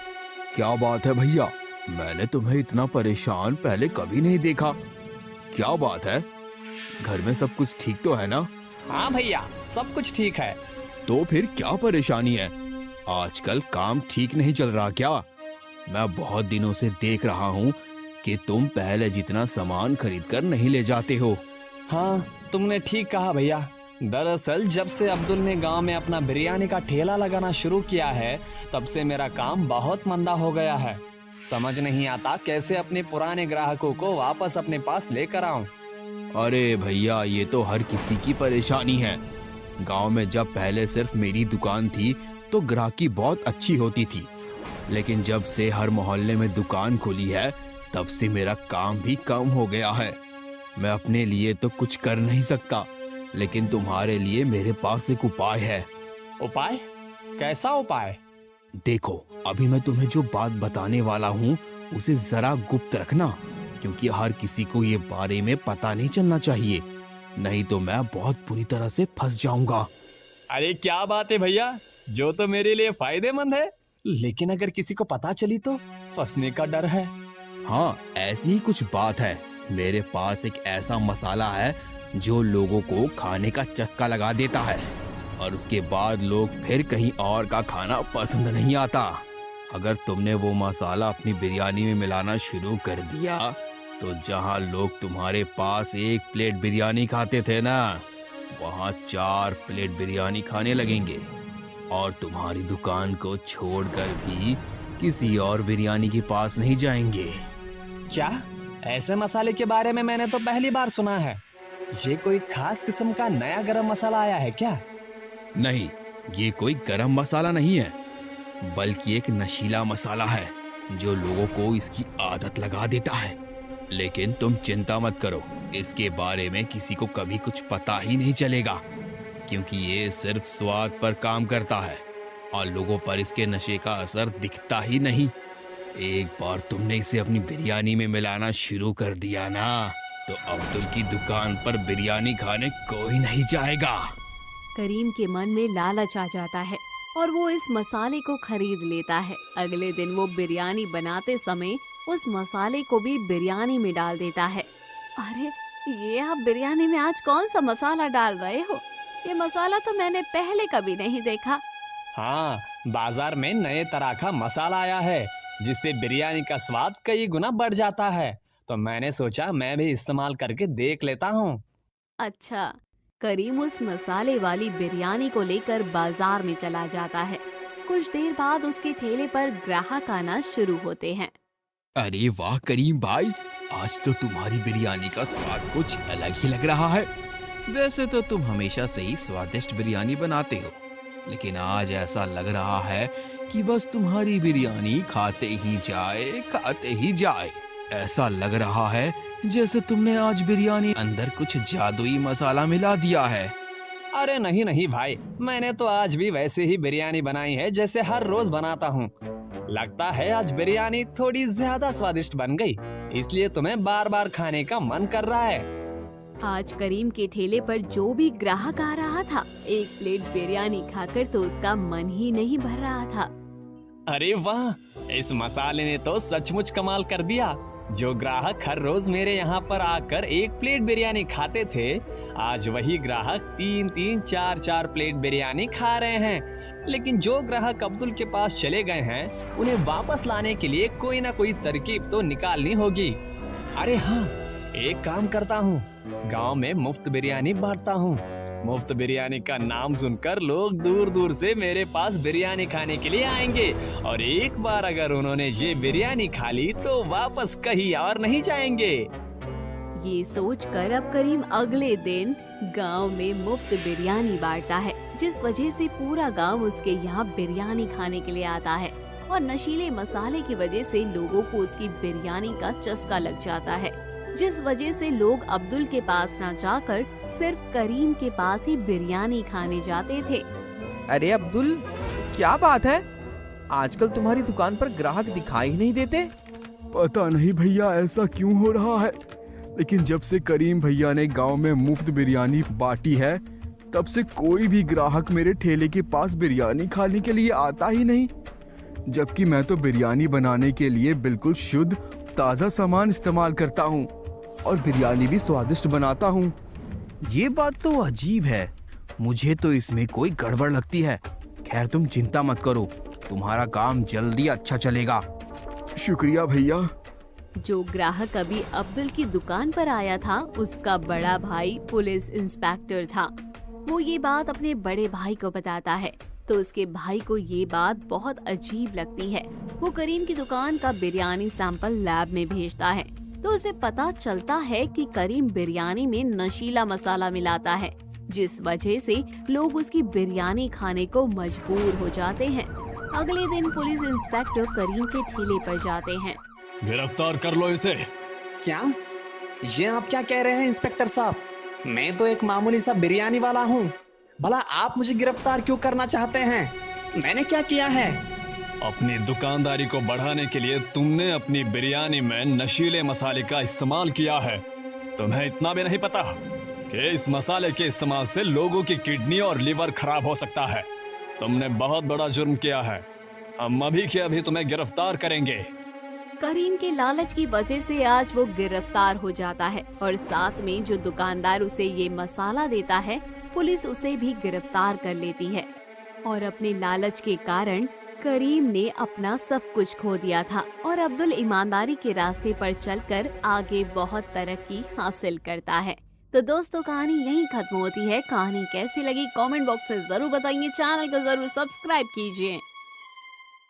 S8: क्या बात है भैया, मैंने तुम्हें इतना परेशान पहले कभी नहीं देखा, क्या बात है? घर में सब कुछ ठीक तो है ना?
S7: हाँ भैया, सब कुछ ठीक है।
S8: तो फिर क्या परेशानी है? आजकल काम ठीक नहीं चल रहा क्या? मैं बहुत दिनों से देख रहा हूँ कि तुम पहले जितना सामान खरीद कर नहीं ले जाते हो।
S7: हाँ, तुमने ठीक कहा भैया। दरअसल जब से अब्दुल ने गांव में अपना बिरयानी का ठेला लगाना शुरू किया है, तब से मेरा काम बहुत मंदा हो गया है। समझ नहीं आता कैसे अपने पुराने ग्राहकों को वापस अपने पास लेकर आऊं।
S8: अरे भैया, ये तो हर किसी की परेशानी है। गांव में जब पहले सिर्फ मेरी दुकान थी तो ग्राहकी बहुत अच्छी होती थी, लेकिन जब से हर मोहल्ले में दुकान खुली है तब से मेरा काम भी कम हो गया है। मैं अपने लिए तो कुछ कर नहीं सकता, लेकिन तुम्हारे लिए मेरे पास एक उपाय है।
S7: उपाय? कैसा उपाय?
S8: देखो, अभी मैं तुम्हें जो बात बताने वाला हूँ उसे जरा गुप्त रखना, क्योंकि हर किसी को ये बारे में पता नहीं चलना चाहिए, नहीं तो मैं बहुत बुरी तरह से फंस जाऊंगा।
S7: अरे क्या बात है भैया, जो तो मेरे लिए फायदेमंद है, लेकिन अगर किसी को पता चली तो फंसने का डर है।
S8: हाँ, ऐसी ही कुछ बात है। मेरे पास एक ऐसा मसाला है जो लोगों को खाने का चस्का लगा देता है और उसके बाद लोग फिर कहीं और का खाना पसंद नहीं आता। अगर तुमने वो मसाला अपनी बिरयानी में मिलाना शुरू कर दिया तो जहाँ लोग तुम्हारे पास 1 प्लेट बिरयानी खाते थे ना, वहाँ 4 प्लेट बिरयानी खाने लगेंगे और तुम्हारी दुकान को छोड़कर भी किसी और बिरयानी के पास नहीं जाएंगे।
S7: क्या? ऐसे मसाले के बारे में मैंने तो पहली बार सुना है। ये कोई खास किस्म का नया गरम मसाला आया है क्या?
S8: नहीं, ये कोई गरम मसाला नहीं है, बल्कि एक नशीला मसाला है जो लोगों को इसकी आदत लगा देता है। लेकिन तुम चिंता मत करो, इसके बारे में किसी को कभी कुछ पता ही नहीं चलेगा, क्योंकि ये सिर्फ स्वाद पर काम करता है और लोगों पर इसके नशे का असर दिखता ही नहीं। एक बार तुमने इसे अपनी बिरयानी में मिलाना शुरू कर दिया ना, तो अब्दुल की दुकान पर बिरयानी खाने कोई नहीं जाएगा।
S5: करीम के मन में लालच आ जाता है और वो इस मसाले को खरीद लेता है। अगले दिन वो बिरयानी बनाते समय उस मसाले को भी बिरयानी में डाल देता है। अरे, ये आप बिरयानी में आज कौन सा मसाला डाल रहे हो? ये मसाला तो मैंने पहले कभी नहीं देखा।
S7: हाँ, बाजार में नए तरह का मसाला आया है जिससे बिरयानी का स्वाद कई गुना बढ़ जाता है, तो मैंने सोचा मैं भी इस्तेमाल करके देख लेता हूँ।
S5: अच्छा, करीम उस मसाले वाली बिरयानी को लेकर बाजार में चला जाता है। कुछ देर बाद उसके ठेले पर ग्राहक आना शुरू होते हैं।
S8: अरे वाह करीम भाई, आज तो तुम्हारी बिरयानी का स्वाद कुछ अलग ही लग रहा है। वैसे तो तुम हमेशा से ही स्वादिष्ट बिरयानी बनाते हो, लेकिन आज ऐसा लग रहा है कि बस तुम्हारी बिरयानी खाते ही जाए। ऐसा लग रहा है जैसे तुमने आज बिरयानी अंदर कुछ जादुई मसाला मिला दिया है।
S7: अरे नहीं नहीं भाई, मैंने तो आज भी वैसे ही बिरयानी बनाई है जैसे हर रोज बनाता हूँ। लगता है आज बिरयानी थोड़ी ज्यादा स्वादिष्ट बन गई, इसलिए तुम्हें बार बार खाने का मन कर रहा है।
S5: आज करीम के ठेले पर जो भी ग्राहक आ रहा था, 1 प्लेट बिरयानी खाकर तो उसका मन ही नहीं भर रहा था।
S7: अरे वाह, इस मसाले ने तो सचमुच कमाल कर दिया। जो ग्राहक हर रोज मेरे यहाँ पर आकर 1 प्लेट बिरयानी खाते थे, आज वही ग्राहक 3-3, 4-4 प्लेट बिरयानी खा रहे हैं। लेकिन जो ग्राहक अब्दुल के पास चले गए हैं, उन्हें वापस लाने के लिए कोई ना कोई तरकीब तो निकालनी होगी। अरे हाँ, एक काम करता हूँ, गांव में मुफ्त बिरयानी बांटता हूँ। मुफ्त बिरयानी का नाम सुनकर लोग दूर दूर से मेरे पास बिरयानी खाने के लिए आएंगे और एक बार अगर उन्होंने ये बिरयानी खा ली तो वापस कहीं और नहीं जाएंगे।
S5: ये सोचकर अब करीम अगले दिन गांव में मुफ्त बिरयानी बांटता है, जिस वजह से पूरा गांव उसके यहाँ बिरयानी खाने के लिए आता है और नशीले मसाले की वजह से लोगों को उसकी बिरयानी का चस्का लग जाता है, जिस वजह से लोग अब्दुल के पास ना जाकर सिर्फ करीम के पास ही बिरयानी खाने जाते थे।
S6: अरे अब्दुल, क्या बात है? आजकल तुम्हारी दुकान पर ग्राहक दिखाई ही नहीं देते।
S4: पता नहीं भैया ऐसा क्यों हो रहा है, लेकिन जब से करीम भैया ने गांव में मुफ्त बिरयानी बांटी है, तब से कोई भी ग्राहक मेरे ठेले के पास बिरयानी खाने के लिए आता ही नहीं। जबकि मैं तो बिरयानी बनाने के लिए बिल्कुल शुद्ध ताज़ा सामान इस्तेमाल करता हूँ और बिरयानी भी स्वादिष्ट बनाता हूँ।
S8: ये बात तो अजीब है, मुझे तो इसमें कोई गड़बड़ लगती है। खैर तुम चिंता मत करो, तुम्हारा काम जल्दी अच्छा चलेगा। शुक्रिया भैया।
S5: जो ग्राहक अभी अब्दुल की दुकान पर आया था उसका बड़ा भाई पुलिस इंस्पेक्टर था। वो ये बात अपने बड़े भाई को बताता है तो उसके भाई को ये बात बहुत अजीब लगती है। वो करीम की दुकान का बिरयानी सैंपल लैब में भेजता है तो उसे पता चलता है कि करीम बिरयानी में नशीला मसाला मिलाता है, जिस वजह से लोग उसकी बिरयानी खाने को मजबूर हो जाते हैं। अगले दिन पुलिस इंस्पेक्टर करीम के ठेले पर जाते हैं।
S7: गिरफ्तार कर लो इसे।
S9: क्या? ये आप क्या कह रहे हैं इंस्पेक्टर साहब? मैं तो एक मामूली सा बिरयानी वाला हूँ। भला आप मुझे गिरफ्तार क्यों करना चाहते हैं? मैंने क्या किया है?
S7: अपनी दुकानदारी को बढ़ाने के लिए तुमने अपनी बिरयानी में नशीले मसाले का इस्तेमाल किया है। तुम्हें इतना भी नहीं पता कि इस मसाले के इस्तेमाल से लोगों की किडनी और लिवर खराब हो सकता है। तुमने बहुत बड़ा जुर्म किया है। हम अभी के अभी तुम्हें गिरफ्तार करेंगे।
S5: करीम के लालच की वजह से आज वो गिरफ्तार हो जाता है और साथ में जो दुकानदार उसे ये मसाला देता है पुलिस उसे भी गिरफ्तार कर लेती है। और अपने लालच के कारण करीम ने अपना सब कुछ खो दिया था और अब्दुल ईमानदारी के रास्ते पर चलकर आगे बहुत तरक्की हासिल करता है। तो दोस्तों कहानी यहीं खत्म होती है। कहानी कैसी लगी कमेंट बॉक्स में जरूर बताइए। चैनल को जरूर सब्सक्राइब कीजिए।